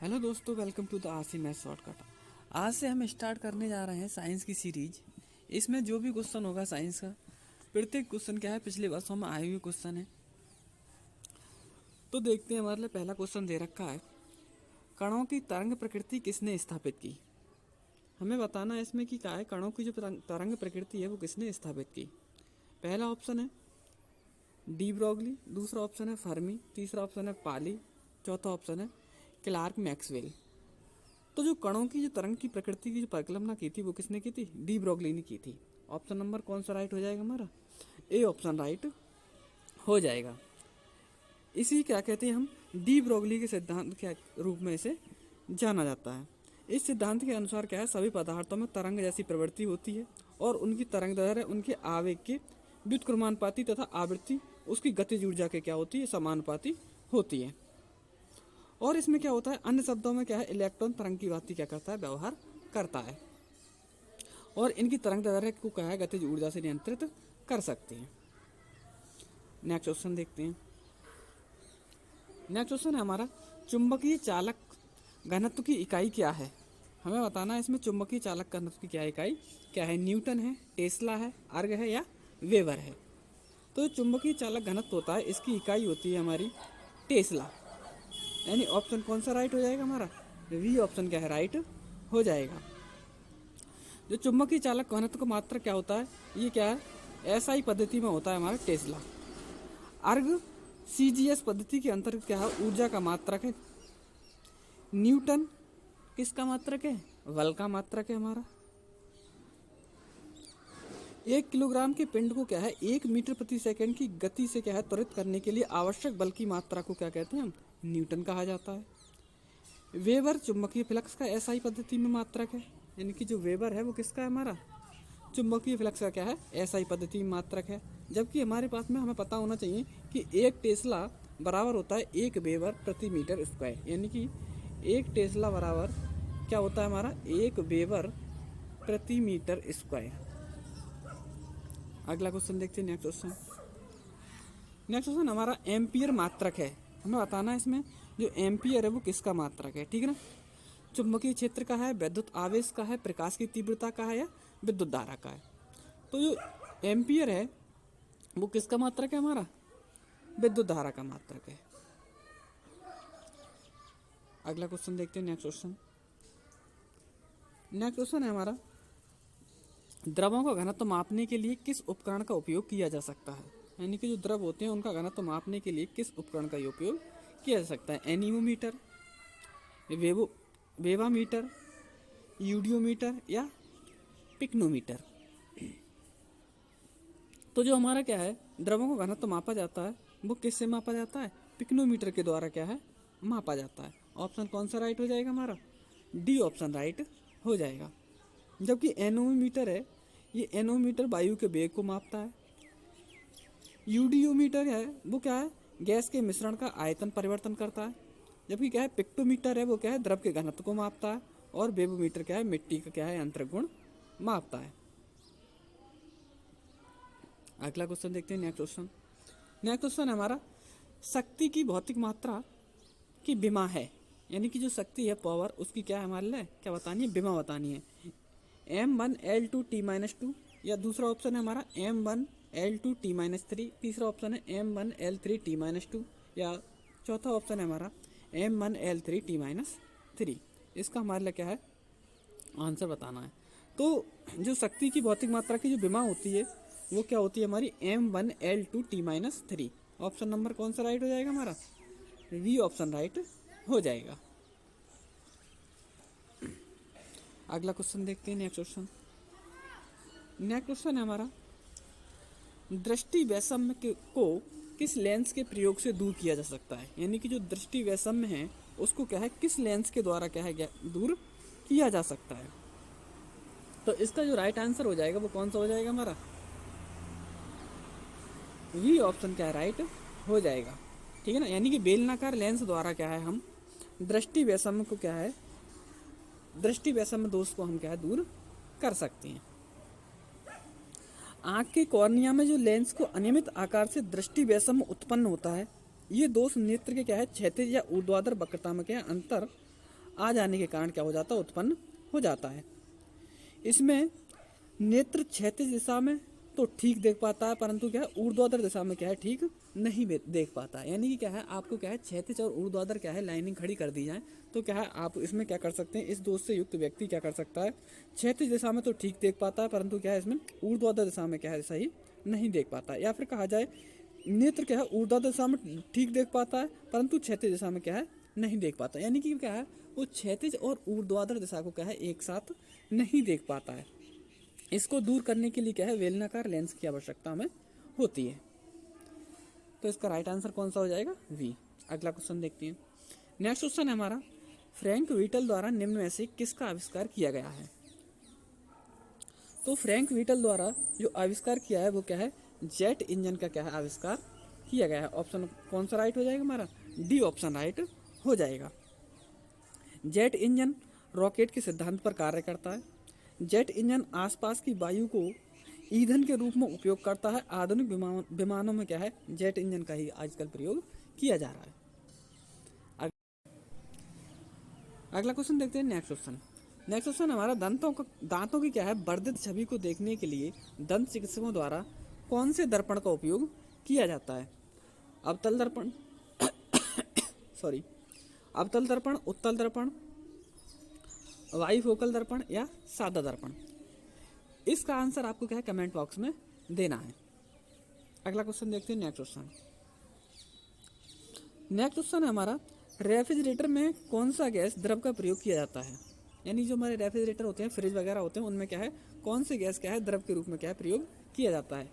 Hello दोस्तों, welcome to the आसी math shortcut. आज से हम स्टार्ट करने जा रहे हैं साइंस की सीरीज। इसमें जो भी क्वेश्चन होगा साइंस का, प्रत्येक क्वेश्चन क्या है पिछले वर्षों में आए हुए क्वेश्चन है। तो देखते हैं, हमारे लिए पहला क्वेश्चन दे रखा है, कणों की तरंग प्रकृति किसने स्थापित की। हमें बताना है इसमें कि क्या है, कणों की जो तरंग प्रकृति है वो किसने स्थापित की। पहला ऑप्शन है डी ब्रोगली, दूसरा ऑप्शन है फर्मी, तीसरा ऑप्शन है पाली, चौथा ऑप्शन है क्लार्क मैक्सवेल। तो जो कणों की जो तरंग की प्रकृति की जो परिकल्पना की थी वो किसने की थी? डी ब्रोगली ने की थी। ऑप्शन नंबर कौन सा राइट हो जाएगा हमारा? ए ऑप्शन राइट हो जाएगा। इसी क्या कहते हैं हम, डी ब्रोगली के सिद्धांत के रूप में इसे जाना जाता है। इस सिद्धांत के अनुसार क्या है, सभी पदार्थों में तरंग जैसी प्रवृत्ति होती है और उनकी तरंग दैर्घ्य उनके आवेग के व्युत्क्रमानुपाती तथा आवृत्ति उसकी गतिज ऊर्जा के क्या होती है, समानुपाती होती है। और इसमें क्या होता है, अन्य शब्दों में क्या है, इलेक्ट्रॉन तरंग की भांति क्या करता है, व्यवहार करता है और इनकी तरंग दैर्घ्य को क्या है, गतिज ऊर्जा से नियंत्रित कर सकते हैं। नेक्स्ट क्वेश्चन देखते हैं। नेक्स्ट क्वेश्चन है हमारा, चुंबकीय चालक घनत्व की इकाई क्या है। हमें बताना है इसमें चुंबकीय चालक घनत्व की क्या इकाई क्या है। न्यूटन है, टेस्ला है, अर्ग है या वेबर है। तो चुंबकीय चालक घनत्व होता है, इसकी इकाई होती है हमारी टेस्ला। यानी ऑप्शन कौन सा राइट हो जाएगा हमारा? वी ऑप्शन क्या है, राइट हो जाएगा। जो चुंबकीय चालक घनत्व का मात्रक क्या होता है, ये क्या है, एसआई पद्धति में होता है हमारा टेस्ला। अर्ग सीजीएस पद्धति के अंतर्गत क्या है, ऊर्जा का मात्रक है। न्यूटन किसका मात्रक है? बल का मात्रक है हमारा। 1 किलोग्राम के पिंड को क्या है, 1 मीटर प्रति सेकंड की गति से क्या है त्वरित करने के लिए आवश्यक बल की मात्रा को क्या कहते हैं हम? न्यूटन कहा जाता है। वेबर चुंबकीय फ्लक्स का एसआई पद्धति में मात्रक है। यानी कि जो वेबर है वो किसका है हमारा? चुंबकीय फ्लक्स का क्या है, एसआई पद्धति में मात्रक है। जबकि हमारे पास में हमें पता होना चाहिए कि 1 टेस्ला बराबर होता है 1 वेबर प्रति मीटर स्क्वायर। यानी कि 1 टेस्ला बराबर क्या होता है हमारा? 1 वेबर प्रति मीटर स्क्वायर। अगला क्वेश्चन देखते हैं। नेक्स्ट क्वेश्चन हमारा एम्पियर मात्रक है। हमें बताना है इसमें जो एम्पियर है वो किसका मात्रक है, ठीक है ना। चुंबकीय क्षेत्र का है, विद्युत आवेश का है, प्रकाश की तीव्रता का है या विद्युत धारा का है। तो जो एम्पियर है वो किसका मात्रक है हमारा? विद्युत धारा का मात्रक है। अगला क्वेश्चन देखते हैं। नेक्स्ट क्वेश्चन है हमारा, द्रवों का घनत्व मापने के लिए किस उपकरण का उपयोग किया जा सकता है। यानी कि जो द्रव होते हैं उनका घनत्व मापने के लिए किस उपकरण का उपयोग किया जा सकता है। एनीमोमीटर, वेवामीटर, यूडियोमीटर या पिक्नोमीटर। तो जो हमारा क्या है, द्रवों का घनत्व मापा जाता है वो किससे मापा जाता है? पिक्नोमीटर के द्वारा क्या है, मापा जाता है। ऑप्शन कौन सा राइट हो जाएगा हमारा? डी ऑप्शन राइट हो जाएगा। जबकि एनोमीटर है, ये एनोमीटर वायु के वेग को मापता है। यूडियोमीटर है वो क्या है, गैस के मिश्रण का आयतन परिवर्तन करता है। जबकि क्या है, पिक्टोमीटर है वो क्या है, द्रव के घनत्व को मापता है। और वेवोमीटर क्या है, मिट्टी का क्या है, आंतरिक गुण मापता है। अगला क्वेश्चन देखते हैं। नेक्स्ट क्वेश्चन हमारा, शक्ति की भौतिक मात्रा की विमा है। यानी कि जो शक्ति है, पावर, उसकी क्या है हमारे लिए क्या बतानी है, विमा बतानी है। m1l2t-2 या दूसरा ऑप्शन है हमारा m1l2t-3, तीसरा ऑप्शन है m1l3t-2 या चौथा ऑप्शन है हमारा m1l3t-3। इसका हमारे लिए क्या है, आंसर बताना है। तो जो शक्ति की भौतिक मात्रा की जो विमा होती है वो क्या होती है हमारी? m1l2t-3। ऑप्शन नंबर कौन सा राइट हो जाएगा हमारा? वी ऑप्शन राइट हो जाएगा। अगला क्वेश्चन देखते हैं। नेक्स्ट क्वेश्चन है हमारा, दृष्टि वैषम्य को किस लेंस के प्रयोग से दूर किया जा सकता है। यानी कि जो दृष्टि वैषम्य है उसको क्या है, किस लेंस के द्वारा क्या है, दूर किया जा सकता है। तो इसका जो राइट आंसर हो जाएगा वो कौन सा हो जाएगा हमारा? वी ऑप्शन क्या है, राइट हो जाएगा, ठीक है ना। यानी कि बेलनाकार लेंस द्वारा क्या है, हम दृष्टि वैषम्य को क्या है, दृष्टि वैषम्य दोष को हम क्या है, दूर कर सकते हैं। आँख के कॉर्निया में जो लेंस को अनियमित आकार से दृष्टि वैषम्य उत्पन्न होता है, ये दोष नेत्र के क्या है, क्षैतिज या ऊर्ध्वाधर वक्रता में क्या है, अंतर आ जाने के कारण क्या हो जाता है, उत्पन्न हो जाता है। इसमें नेत्र क्षैतिज दिशा में तो ठीक देख पाता है, परंतु क्या है ऊर्ध्वाधर दिशा में क्या है ठीक नहीं देख पाता है। यानी कि क्या है आपको क्या है क्षैतिज और ऊर्ध्वाधर क्या है लाइनिंग खड़ी कर दी जाए तो क्या है आप इसमें क्या कर सकते हैं, इस दोष से युक्त व्यक्ति क्या कर सकता है, क्षैतिज दिशा में तो ठीक देख पाता है, परंतु क्या है इसमें ऊर्ध्वाधर दिशा में क्या है सही नहीं देख पाता है। या फिर कहा जाए नेत्र क्या है ऊर्ध्वाधर दिशा में ठीक देख पाता है, परंतु क्षैतिज दिशा में क्या है नहीं देख पाता। यानी कि क्या है वो क्षैतिज और ऊर्ध्वाधर दिशा को क्या है एक साथ नहीं देख पाता है। इसको दूर करने के लिए क्या है बेलनाकार लेंस की आवश्यकता हमें होती है। तो इसका राइट आंसर कौन सा हो जाएगा, वी। अगला क्वेश्चन देखते हैं। नेक्स्ट क्वेश्चन है हमारा, फ्रैंक व्हीटल द्वारा निम्न में से किसका आविष्कार किया गया है। तो फ्रैंक व्हीटल द्वारा जो आविष्कार किया है वो क्या है, जेट इंजन का क्या है आविष्कार किया गया है। ऑप्शन कौन सा राइट हो जाएगा हमारा, डी ऑप्शन राइट हो जाएगा। जेट इंजन रॉकेट के सिद्धांत पर कार्य करता है। जेट इंजन आसपास की वायु को ईंधन के रूप में उपयोग करता है। आधुनिक विमानों में क्या है जेट इंजन का ही आजकल प्रयोग किया जा रहा है। अगला क्वेश्चन देखते हैं। नेक्स्ट क्वेश्चन हमारा, दांतों की क्या है वर्धित छवि को देखने के लिए दंत चिकित्सकों द्वारा कौन से दर्पण का उपयोग किया जाता है। अवतल दर्पण अवतल दर्पण, उत्तल दर्पण, वाइफोकल दर्पण या सादा दर्पण। इसका आंसर आपको क्या है कमेंट बॉक्स में देना है। अगला क्वेश्चन देखते हैं। नेक्स्ट क्वेश्चन है हमारा, रेफ्रिजरेटर में कौन सा गैस द्रव का प्रयोग किया जाता है। यानी जो हमारे रेफ्रिजरेटर होते हैं, फ्रिज वगैरह होते हैं, उनमें क्या है कौन से गैस क्या है द्रव के रूप में क्या है प्रयोग किया जाता है।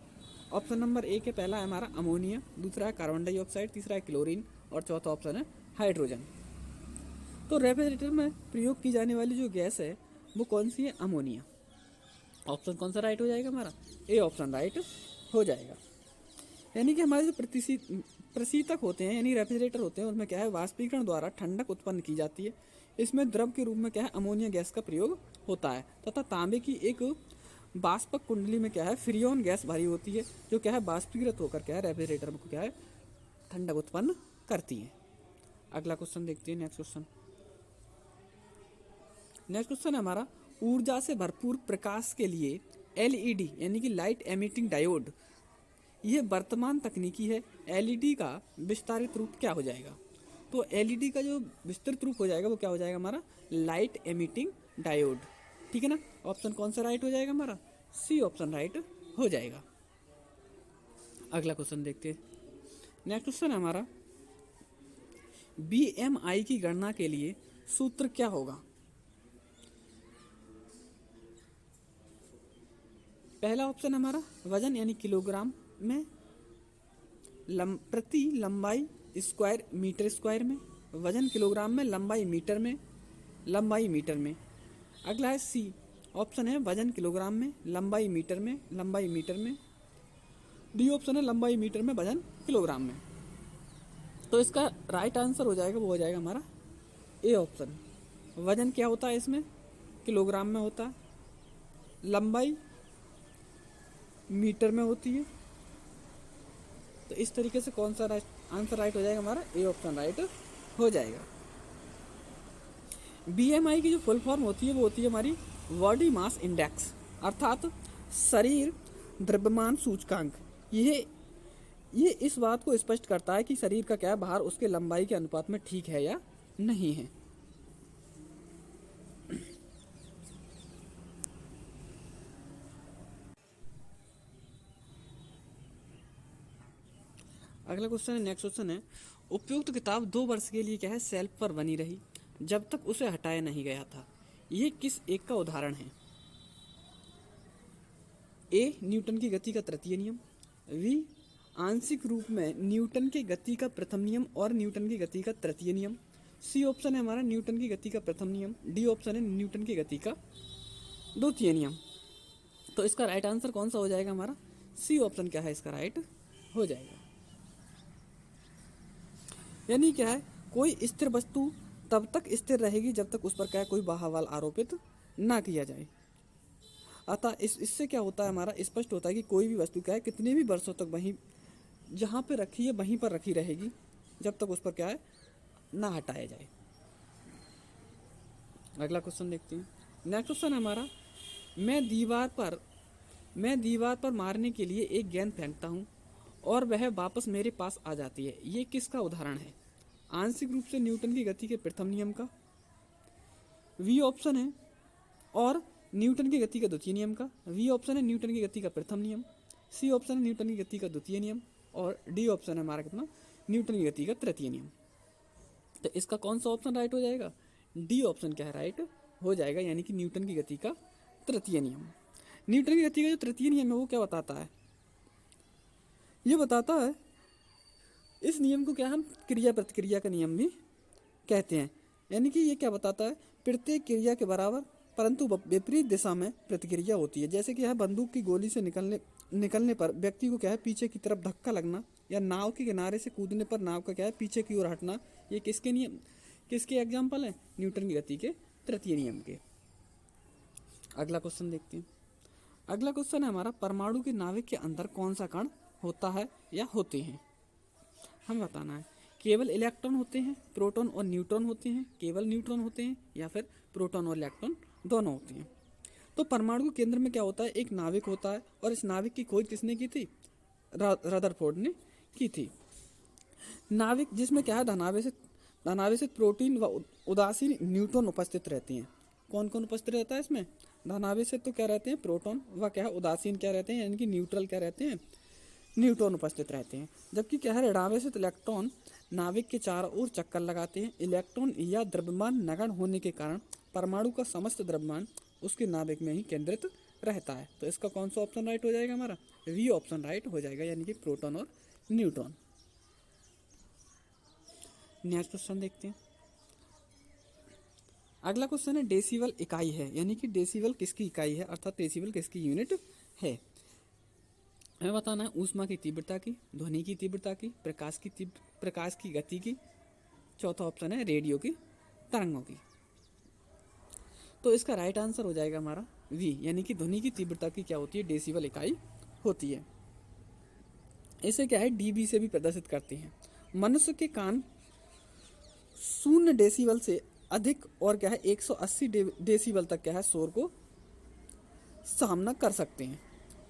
ऑप्शन नंबर ए के पहला है हमारा अमोनिया, दूसरा है कार्बन डाइऑक्साइड, तीसरा है क्लोरीन और चौथा ऑप्शन है हाइड्रोजन। तो रेफ्रिजरेटर में प्रयोग की जाने वाली जो गैस है वो कौन सी है, अमोनिया। ऑप्शन कौन सा राइट हो जाएगा हमारा, ए ऑप्शन राइट हो जाएगा। यानी कि हमारे जो प्रशीतक होते हैं यानी रेफ्रिजरेटर होते हैं उनमें क्या है वाष्पीकरण द्वारा ठंडक उत्पन्न की जाती है। इसमें द्रव के रूप में क्या है अमोनिया गैस का प्रयोग होता है तथा तांबे की एक वाष्पक कुंडली में क्या है फ्रियोन गैस भरी होती है जो क्या है वाष्पीकृत होकर क्या है रेफ्रिजरेटर को क्या है ठंडक उत्पन्न करती है। अगला क्वेश्चन देखते हैं। नेक्स्ट क्वेश्चन है हमारा, ऊर्जा से भरपूर प्रकाश के लिए एलईडी यानी कि लाइट एमिटिंग डायोड ये वर्तमान तकनीकी है। एलईडी का विस्तारित रूप क्या हो जाएगा। तो एलईडी का जो विस्तृत रूप हो जाएगा वो क्या हो जाएगा हमारा, लाइट एमिटिंग डायोड। ठीक है ना। ऑप्शन कौन सा राइट हो जाएगा हमारा, सी ऑप्शन राइट हो जाएगा। अगला क्वेश्चन देखते हैं। नेक्स्ट क्वेश्चन है हमारा, बीएमआई की गणना के लिए सूत्र क्या होगा। पहला ऑप्शन हमारा वजन यानी किलोग्राम में, प्रति लंबाई स्क्वायर मीटर स्क्वायर में, वजन किलोग्राम में, लंबाई मीटर में। अगला है सी ऑप्शन है वजन किलोग्राम में, लंबाई मीटर में। डी ऑप्शन है लंबाई मीटर में, वजन किलोग्राम में। तो इसका राइट आंसर हो जाएगा वो हो जाएगा हमारा ए ऑप्शन। वजन क्या होता है इसमें, किलोग्राम में होता है, लंबाई मीटर में होती है। तो इस तरीके से कौन सा आंसर राइट हो जाएगा हमारा, ए ऑप्शन राइट हो जाएगा। बीएमआई की जो फुल फॉर्म होती है वो होती है हमारी बॉडी मास इंडेक्स अर्थात शरीर द्रव्यमान सूचकांक। ये इस बात को स्पष्ट करता है कि शरीर का क्या भार उसके लंबाई के अनुपात में ठीक है या नहीं है। अगला क्वेश्चन है। नेक्स्ट क्वेश्चन है, उपयुक्त किताब 2 वर्ष के लिए क्या है शेल्फ पर बनी रही जब तक उसे हटाया नहीं गया था। यह किस एक का उदाहरण है। ए न्यूटन की गति का तृतीय नियम, वी आंशिक रूप में न्यूटन की गति का प्रथम नियम और न्यूटन की गति का तृतीय नियम, सी ऑप्शन है हमारा न्यूटन की गति का प्रथम नियम, डी ऑप्शन है न्यूटन की गति का द्वितीय नियम। तो इसका राइट आंसर कौन सा हो जाएगा हमारा, सी ऑप्शन क्या है इसका राइट हो जाएगा। यानी क्या है कोई स्थिर वस्तु तब तक स्थिर रहेगी जब तक उस पर क्या है कोई बाह्य आरोपित ना किया जाए। अतः इससे क्या होता है हमारा स्पष्ट होता है कि कोई भी वस्तु क्या है कितने भी वर्षों तक वहीं जहाँ पे रखी है वहीं पर रखी रहेगी जब तक उस पर क्या है ना हटाया जाए। अगला क्वेश्चन देखते हैं। नेक्स्ट क्वेश्चन है हमारा, मैं दीवार पर मारने के लिए एक गेंद फेंकता हूँ और वह वापस मेरे पास आ जाती है, ये किसका उदाहरण है? आंशिक रूप से न्यूटन की गति के प्रथम नियम का, वी ऑप्शन है, और न्यूटन की गति का द्वितीय नियम का। वी ऑप्शन है न्यूटन की गति का प्रथम नियम, सी ऑप्शन है न्यूटन की गति का द्वितीय नियम, और डी ऑप्शन है हमारा कितना, न्यूटन की गति का तृतीय नियम। तो इसका कौन सा ऑप्शन राइट हो जाएगा? डी ऑप्शन क्या है राइट हो जाएगा, यानी कि न्यूटन की गति का तृतीय नियम। न्यूटन की गति का जो तृतीय नियम है वो क्या बताता है? ये बताता है, इस नियम को क्या हम क्रिया प्रतिक्रिया का नियम भी कहते हैं। यानी कि ये क्या बताता है, प्रत्येक क्रिया के बराबर परंतु विपरीत दिशा में प्रतिक्रिया होती है। जैसे कि यह बंदूक की गोली से निकलने पर व्यक्ति को क्या है पीछे की तरफ धक्का लगना, या नाव के किनारे से कूदने पर नाव का क्या है पीछे की ओर हटना, ये किसके एग्जाम्पल है? न्यूटन की गति के तृतीय नियम के। अगला क्वेश्चन देखते हैं। अगला क्वेश्चन है हमारा, परमाणु के नाभिक के अंदर कौन सा कण होता है या होते हैं? हमें बताना है, केवल इलेक्ट्रॉन होते हैं, प्रोटॉन और न्यूट्रॉन होते हैं, केवल न्यूट्रॉन होते हैं, या फिर प्रोटॉन और इलेक्ट्रॉन दोनों होते हैं। तो परमाणु के केंद्र में क्या होता है, एक नाभिक होता है, और इस नाभिक की खोज किसने की थी? रदरफोर्ड ने की थी। नाभिक जिसमें क्या है धनावेशित प्रोटीन व उदासीन न्यूट्रॉन उपस्थित रहते हैं। कौन कौन उपस्थित रहता है इसमें? धनावेशित तो क्या रहते हैं प्रोटॉन, व क्या है उदासीन क्या रहते हैं, यानी कि न्यूट्रल क्या रहते हैं, न्यूट्रॉन उपस्थित रहते हैं। जबकि क्या है ऋणावेशित इलेक्ट्रॉन नाभिक के चारों ओर चक्कर लगाते हैं। इलेक्ट्रॉन या द्रव्यमान नगण्य होने के कारण परमाणु का समस्त द्रव्यमान उसके नाभिक में ही केंद्रित रहता है। तो इसका कौन सा ऑप्शन राइट हो जाएगा हमारा? वी ऑप्शन राइट हो जाएगा, यानी कि प्रोटॉन और न्यूट्रॉन। नेक्स्ट क्वेश्चन देखते हैं। अगला क्वेश्चन है, डेसिबल इकाई है, यानी कि डेसिबल किसकी इकाई है, अर्थात डेसिबल किसकी यूनिट है? हमें बताना है ऊष्मा की तीव्रता की, ध्वनि की तीव्रता की, प्रकाश की गति की, चौथा ऑप्शन है रेडियो की तरंगों की। तो इसका राइट आंसर हो जाएगा हमारा वी, यानी कि ध्वनि की तीव्रता की क्या होती है, डेसिबल इकाई होती है। इसे क्या है डीबी से भी प्रदर्शित करते हैं। मनुष्य के कान 0 डेसिबल से अधिक और क्या है 180 डेसिबल तक क्या है शोर को सामना कर सकते हैं।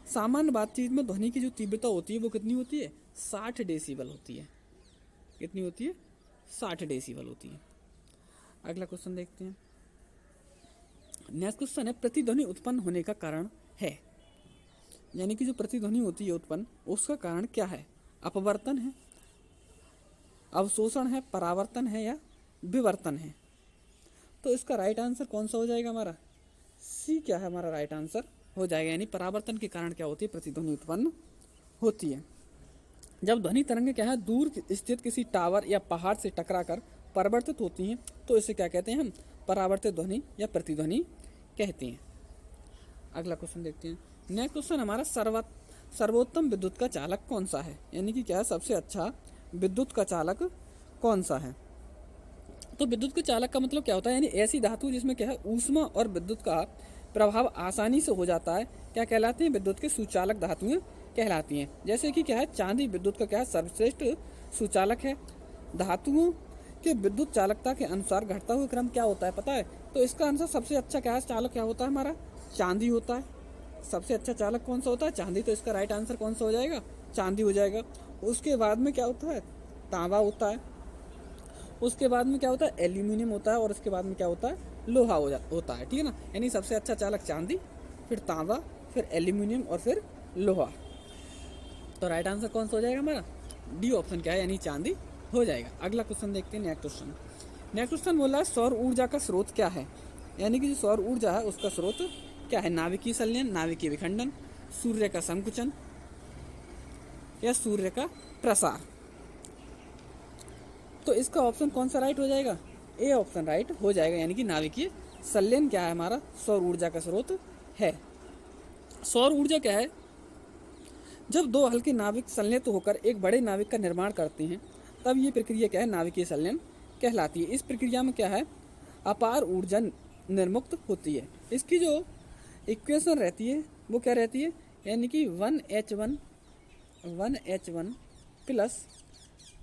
सामान्य बातचीत में ध्वनि की जो तीव्रता होती है वो कितनी होती है? 60 डेसिबल होती है। कितनी होती है? 60 डेसिबल होती है। अगला क्वेश्चन देखते हैं। नेक्स्ट क्वेश्चन है, प्रतिध्वनि उत्पन्न होने का कारण है, यानी कि जो प्रतिध्वनि होती है उत्पन्न उसका कारण क्या है? अपवर्तन है, अवशोषण है, परावर्तन है, या विवर्तन है? तो इसका राइट आंसर कौन सा हो जाएगा हमारा? सी क्या है हमारा राइट आंसर हो जाएगा, यानी परावर्तन के कारण क्या होती है? प्रतिध्वनि उत्पन्न होती है। जब ध्वनि तरंगें क्या है दूर स्थित किसी टावर या पहाड़ से टकराकर परिवर्तित होती हैं तो इसे क्या कहते हैं हम? परावर्तित ध्वनि या प्रतिध्वनि कहते हैं। अगला क्वेश्चन देखते हैं। नेक्स्ट क्वेश्चन हमारा, सर्वोत्तम विद्युत का चालक कौन सा है, यानी कि क्या है सबसे अच्छा विद्युत का चालक कौन सा है? तो विद्युत के चालक का मतलब क्या होता है, यानी ऐसी धातु जिसमें क्या है ऊष्मा और विद्युत का प्रभाव आसानी से हो जाता है, क्या कहलाती हैं? विद्युत के सुचालक धातुएं कहलाती हैं। जैसे कि क्या है चांदी विद्युत का क्या है सर्वश्रेष्ठ सुचालक है। धातुओं के विद्युत चालकता के अनुसार घटता हुआ क्रम क्या होता है पता है? तो इसका आंसर सबसे अच्छा क्या है चालक क्या होता है हमारा? चांदी होता है। सबसे अच्छा चालक कौन सा होता है? चांदी। तो इसका राइट आंसर कौन सा हो जाएगा? चांदी हो जाएगा। उसके बाद में क्या होता है? तांबा होता है। उसके बाद में क्या होता है? एल्यूमिनियम होता है। और उसके बाद में क्या होता है? लोहा होता है। ठीक है ना, यानी सबसे अच्छा चालक चांदी, फिर तांबा, फिर एल्यूमिनियम और फिर लोहा। तो राइट आंसर कौन सा हो जाएगा हमारा? डी ऑप्शन क्या है, यानी चांदी हो जाएगा। अगला क्वेश्चन देखते हैं। नेक्स्ट क्वेश्चन बोला है, सौर ऊर्जा का स्रोत क्या है, यानी कि जो सौर ऊर्जा है उसका स्रोत क्या है? नाभिकीय संलयन, नाभिकीय विखंडन, सूर्य का संकुचन, या सूर्य का प्रसार। तो इसका ऑप्शन कौन सा राइट हो जाएगा? ए ऑप्शन राइट हो जाएगा, यानी कि नाभिकीय संलयन क्या है हमारा? सौर ऊर्जा का स्रोत है। सौर ऊर्जा क्या है? जब दो हल्के नाभिक संलयित होकर एक बड़े नाभिक का निर्माण करते हैं तब ये प्रक्रिया क्या है? नाभिकीय संलयन कहलाती है। इस प्रक्रिया में क्या है? अपार ऊर्जा निर्मुक्त होती है। इसकी जो इक्वेशन रहती है वो क्या रहती है? यानी कि 1H1 plus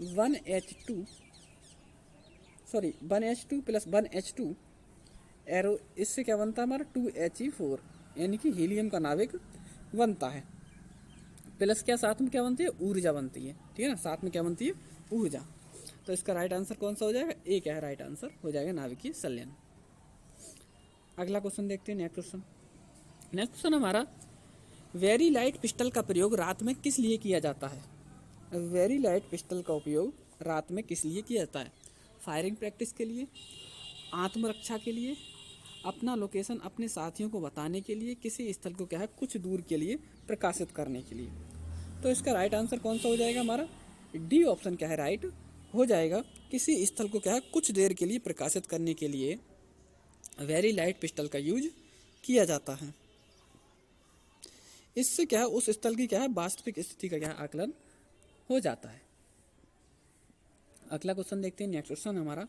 1H2 plus 1H2 arrow, इससे क्या बनता है हमारा 2He4, यानी कि हीलियम का नाभिक बनता है। प्लस क्या साथ में क्या बनती है, ऊर्जा बनती है, ठीक है ना, साथ में क्या बनती है, ऊर्जा। तो इसका राइट आंसर कौन सा हो जाएगा, ए क्या है राइट आंसर हो जाएगा, नाभिकीय संलयन। अगला क्वेश्चन देखते हैं, नेक्स्ट क्वेश्चन। नेक्स्ट क्वेश्चन हमारा, वेरी लाइट पिस्टल का प्रयोग रात में किस लिए किया जाता है। वेरी लाइट पिस्टल का उपयोग रात में किस लिए किया जाता है। फायरिंग प्रैक्टिस के लिए, आत्मरक्षा के लिए, अपना लोकेशन अपने साथियों को बताने के लिए, किसी स्थल को क्या है कुछ दूर के लिए प्रकाशित करने के लिए। तो इसका राइट आंसर कौन सा हो जाएगा हमारा, डी ऑप्शन क्या है राइट हो जाएगा। किसी स्थल को क्या है कुछ देर के लिए प्रकाशित करने के लिए वेरी लाइट पिस्टल का यूज किया जाता है। इससे क्या है उस स्थल की क्या है वास्तविक स्थिति का क्या है आकलन हो जाता है। अगला क्वेश्चन देखते हैं, नेक्स्ट क्वेश्चन हमारा,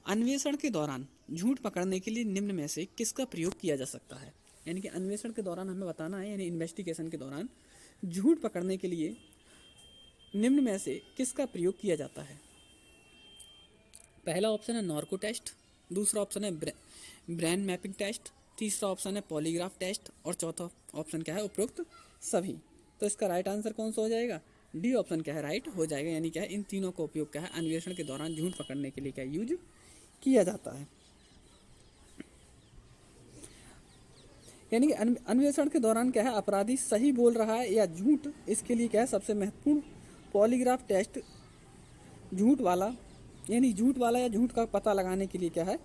अन्वेषण के दौरान झूठ पकड़ने के लिए निम्न में से किसका प्रयोग किया जा सकता है। यानी कि अन्वेषण के दौरान हमें बताना है, यानी इन्वेस्टिगेशन के दौरान झूठ पकड़ने के लिए निम्न में से किसका प्रयोग किया जाता है। पहला ऑप्शन है नॉर्को टेस्ट, दूसरा ऑप्शन है ब्रेन मैपिंग टेस्ट, तीसरा ऑप्शन है पॉलीग्राफ टेस्ट और चौथा ऑप्शन क्या है उपरोक्त सभी। तो इसका राइट आंसर कौन सा हो जाएगा, डी ऑप्शन क्या है राइट हो जाएगा। यानी क्या है इन तीनों का उपयोग क्या है अन्वेषण के दौरान झूठ पकड़ने के लिए क्या यूज किया जाता है। यानी कि अन्वेषण के दौरान क्या है अपराधी सही बोल रहा है या झूठ, इसके लिए क्या है सबसे महत्वपूर्ण पॉलीग्राफ टेस्ट झूठ वाला, यानी झूठ वाला या झूठ का पता लगाने के लिए क्या है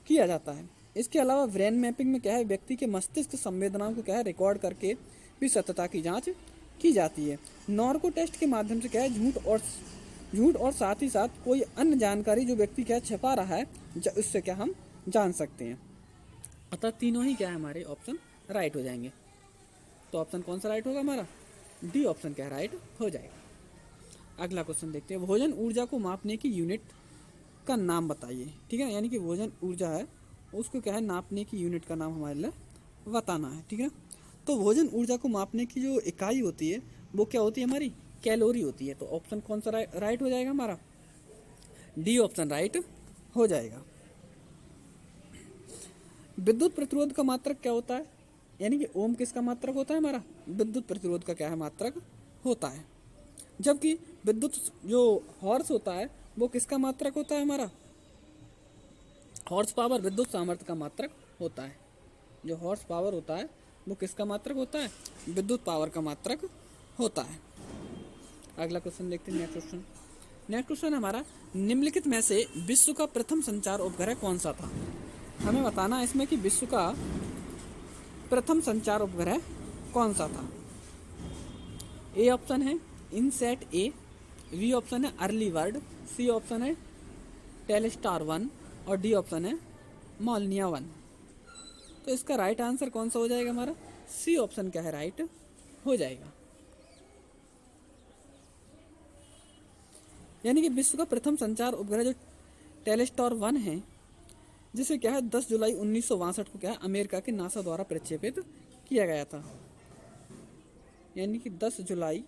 किया जाता है। इसके अलावा ब्रेन मैपिंग में क्या है व्यक्ति के मस्तिष्क संवेदनाओं को क्या है रिकॉर्ड करके भी सत्यता की जांच की जाती है। नॉर्को टेस्ट के माध्यम से क्या है झूठ और साथ ही साथ कोई अन्य जानकारी जो व्यक्ति क्या छिपा रहा है उससे क्या हम जान सकते हैं। अतः तीनों ही क्या है हमारे ऑप्शन राइट हो जाएंगे। तो ऑप्शन कौन सा राइट होगा हमारा, डी ऑप्शन क्या राइट हो जाएगा। अगला क्वेश्चन देखते हैं, भोजन ऊर्जा को मापने की यूनिट का नाम बताइए। ठीक है, यानी कि भोजन ऊर्जा है उसको क्या है नापने की यूनिट का नाम हमारे लिए बताना है। ठीक है, तो भोजन ऊर्जा को मापने की जो इकाई होती है वो क्या होती है हमारी कैलोरी होती है। तो ऑप्शन कौन सा राइट हो जाएगा हमारा, डी ऑप्शन राइट हो जाएगा। विद्युत प्रतिरोध का मात्रक क्या होता है, यानी कि ओम किसका मात्रक होता है हमारा, विद्युत प्रतिरोध का क्या है मात्रक होता है। जबकि विद्युत जो हॉर्स होता है वो किसका मात्रक होता है हमारा, हॉर्स पावर विद्युत सामर्थ्य का मात्रक होता है। जो हॉर्स पावर होता है वो किसका मात्रक होता है, विद्युत पावर का मात्रक होता है। अगला क्वेश्चन देखते हैं, नेक्स्ट क्वेश्चन हमारा, निम्नलिखित में से विश्व का प्रथम संचार उपग्रह कौन सा था। हमें बताना है इसमें कि विश्व का प्रथम संचार उपग्रह कौन सा था। ए ऑप्शन है इनसैट ए, बी ऑप्शन है अर्ली वर्ड, सी ऑप्शन है टेलस्टार 1 और डी ऑप्शन है मोलनिया 1। तो इसका राइट आंसर कौन सा हो जाएगा हमारा, सी ऑप्शन क्या है राइट हो जाएगा। यानी कि विश्व का प्रथम संचार उपग्रह जो टेलस्टार 1 है जिसे क्या है 10 जुलाई 1962 को क्या है अमेरिका के नासा द्वारा प्रक्षेपित किया गया था। यानी कि 10 जुलाई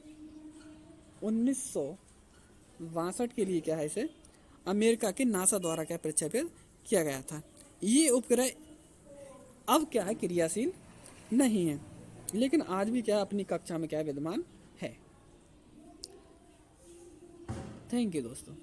1962 के लिए क्या है इसे अमेरिका के नासा द्वारा क्या प्रक्षेपित किया गया था। ये उपग्रह अब क्या है क्रियाशील नहीं है, लेकिन आज भी क्या अपनी कक्षा में क्या विद्यमान है। थैंक यू दोस्तों।